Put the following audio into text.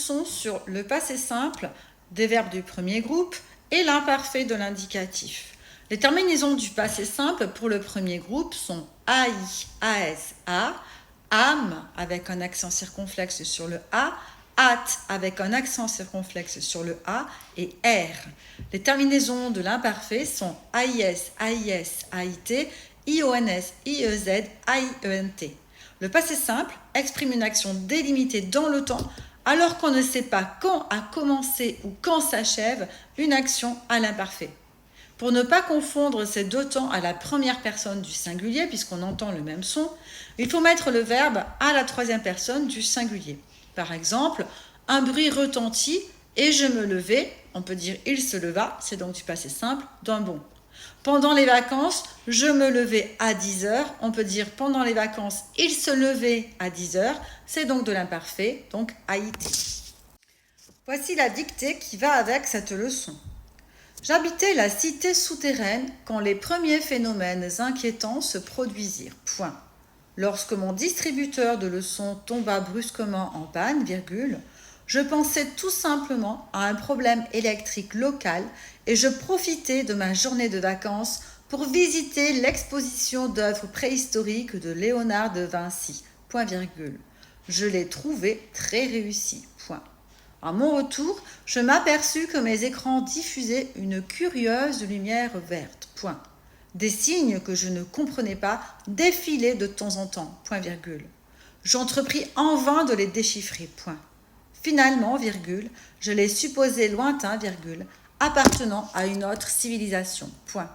leçon sur le passé simple des verbes du premier groupe et l'imparfait de l'indicatif. Les terminaisons du passé simple pour le premier groupe sont AI, AS, A, AM avec un accent circonflexe sur le A, AT avec un accent circonflexe sur le A et R. Les terminaisons de l'imparfait sont AIS, AIS, AIT, IONS, IEZ, AIENT. Le passé simple exprime une action délimitée dans le temps alors qu'on ne sait pas quand a commencé ou quand s'achève une action à l'imparfait. Pour ne pas confondre ces deux temps à la première personne du singulier, puisqu'on entend le même son, il faut mettre le verbe à la troisième personne du singulier. Par exemple, un bruit retentit et je me levai, on peut dire il se leva, c'est donc du passé simple d'un bond. Pendant les vacances, je me levais à 10h, on peut dire pendant les vacances, il se levait à 10h, c'est donc de l'imparfait, donc AIT. Voici la dictée qui va avec cette leçon. J'habitais la cité souterraine quand les premiers phénomènes inquiétants se produisirent. Point. Lorsque mon distributeur de leçons tomba brusquement en panne, virgule, je pensais tout simplement à un problème électrique local et je profitais de ma journée de vacances pour visiter l'exposition d'œuvres préhistoriques de Léonard de Vinci. Point virgule. Je l'ai trouvé très réussi. Point. À mon retour, je m'aperçus que mes écrans diffusaient une curieuse lumière verte. Point. Des signes que je ne comprenais pas défilaient de temps en temps. Point virgule. J'entrepris en vain de les déchiffrer. Point. Finalement, virgule, je les supposais lointains, virgule, appartenant à une autre civilisation. Point.